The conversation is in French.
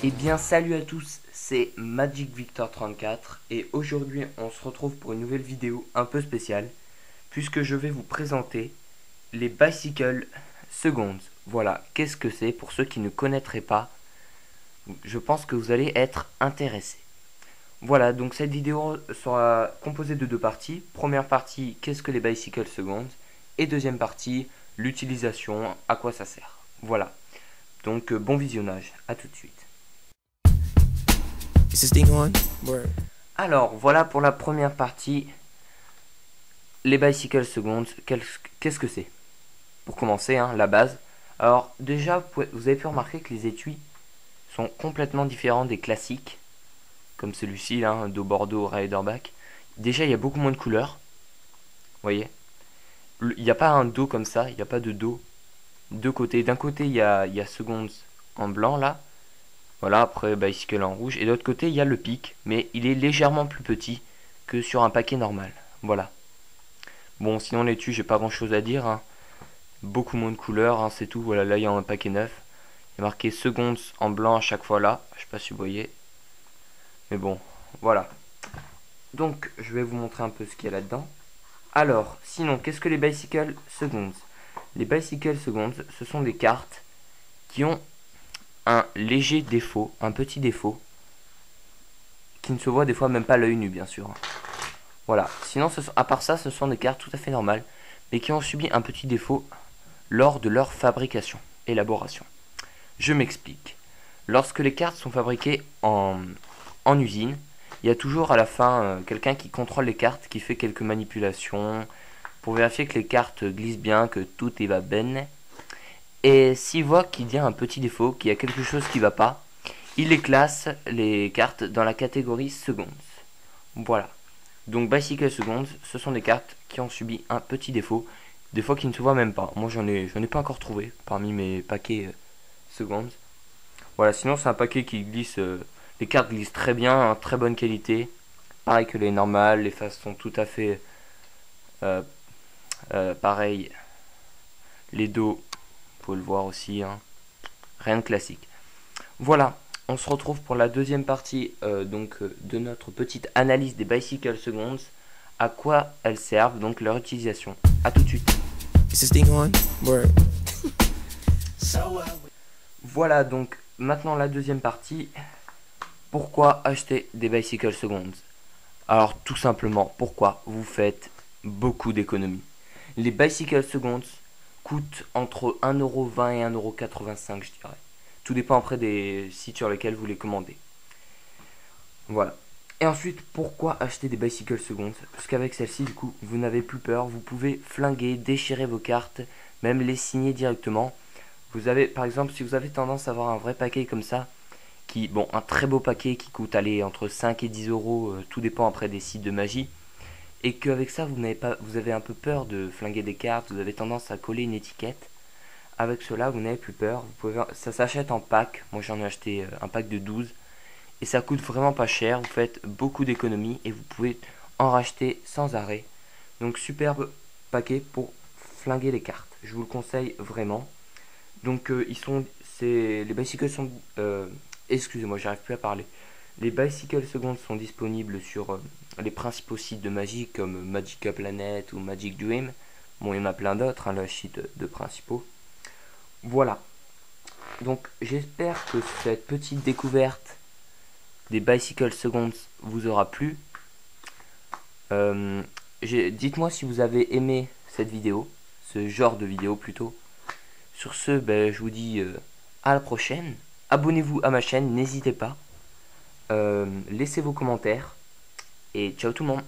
Eh bien salut à tous, c'est Magic Victor 34 et aujourd'hui on se retrouve pour une nouvelle vidéo un peu spéciale puisque je vais vous présenter les Bicycle Seconds. Voilà, qu'est-ce que c'est pour ceux qui ne connaîtraient pas? Je pense que vous allez être intéressés. Voilà, donc cette vidéo sera composée de deux parties. Première partie, qu'est-ce que les Bicycle Seconds? Et deuxième partie, l'utilisation, à quoi ça sert. Voilà, donc bon visionnage, à tout de suite. Is this thing on? Word. Alors, voilà pour la première partie, les Bicycle Seconds, qu'est-ce que c'est? Pour commencer, hein, la base. Alors, déjà, vous avez pu remarquer que les étuis sont complètement différents des classiques, comme celui-ci, là, un dos Bordeaux Riderback. Déjà, il y a beaucoup moins de couleurs, vous voyez. Il n'y a pas un dos comme ça, il n'y a pas de dos. Deux côtés. D'un côté, il y a Seconds en blanc, là. Voilà, après Bicycle en rouge. Et de l'autre côté, il y a le pic, mais il est légèrement plus petit que sur un paquet normal. Voilà. Bon, sinon l'étui, j'ai pas grand chose à dire, hein. Beaucoup moins de couleurs, hein, c'est tout. Voilà, là il y a un paquet neuf. Il y a marqué Seconds en blanc à chaque fois là. Je sais pas si vous voyez. Mais bon, voilà. Donc, je vais vous montrer un peu ce qu'il y a là-dedans. Alors, sinon, qu'est-ce que les Bicycle Seconds? Les Bicycle Seconds, ce sont des cartes qui ont un léger défaut, un petit défaut, qui ne se voit des fois même pas à l'œil nu, bien sûr. Voilà. Sinon, à part ça, ce sont des cartes tout à fait normales, mais qui ont subi un petit défaut lors de leur fabrication, élaboration. Je m'explique. Lorsque les cartes sont fabriquées en usine, il y a toujours à la fin quelqu'un qui contrôle les cartes, qui fait quelques manipulations pour vérifier que les cartes glissent bien, que tout est va bien. Et s'il voit qu'il y a un petit défaut, qu'il y a quelque chose qui ne va pas, il les classe, les cartes, dans la catégorie Seconds. Voilà. Donc Bicycle Seconds, ce sont des cartes qui ont subi un petit défaut, des fois qui ne se voient même pas. Moi j'en ai pas encore trouvé parmi mes paquets Seconds. Voilà, sinon c'est un paquet qui glisse, les cartes glissent très bien, hein, très bonne qualité. Pareil que les normales, les faces sont tout à fait euh, pareil. Les dos, vous pouvez le voir aussi, hein. Rien de classique. Voilà, on se retrouve pour la deuxième partie de notre petite analyse des Bicycle Seconds. À quoi elles servent, donc leur utilisation. A tout de suite. Is this thing on? Word. Voilà donc maintenant la deuxième partie. Pourquoi acheter des Bicycle Seconds? Alors tout simplement, pourquoi vous faites beaucoup d'économies. Les Bicycle Seconds coûtent entre 1,20€ et 1,85€, je dirais. Tout dépend après des sites sur lesquels vous les commandez. Voilà. Et ensuite, pourquoi acheter des Bicycle Seconds? Parce qu'avec celle-ci, du coup, vous n'avez plus peur. Vous pouvez flinguer, déchirer vos cartes, même les signer directement. Vous avez, par exemple, si vous avez tendance à avoir un vrai paquet comme ça, un très beau paquet qui coûte, allez, entre 5 et 10€, tout dépend après des sites de magie, et qu'avec ça, vous avez un peu peur de flinguer des cartes, vous avez tendance à coller une étiquette. Avec cela, vous n'avez plus peur. Ça s'achète en pack. Moi, j'en ai acheté un pack de 12. Et ça coûte vraiment pas cher. Vous faites beaucoup d'économies et vous pouvez en racheter sans arrêt. Donc, superbe paquet pour flinguer les cartes. Je vous le conseille vraiment. Donc, les bicycles sont, excusez-moi, j'arrive plus à parler. Les Bicycle Seconds sont disponibles sur les principaux sites de magie comme Magica Planet ou Magic Dream. Bon, il y en a plein d'autres, hein, le site de principaux. Voilà. Donc j'espère que cette petite découverte des Bicycle Seconds vous aura plu. Dites-moi si vous avez aimé cette vidéo, ce genre de vidéo plutôt. Sur ce, je vous dis à la prochaine. Abonnez-vous à ma chaîne, n'hésitez pas. Laissez vos commentaires. Et ciao tout le monde.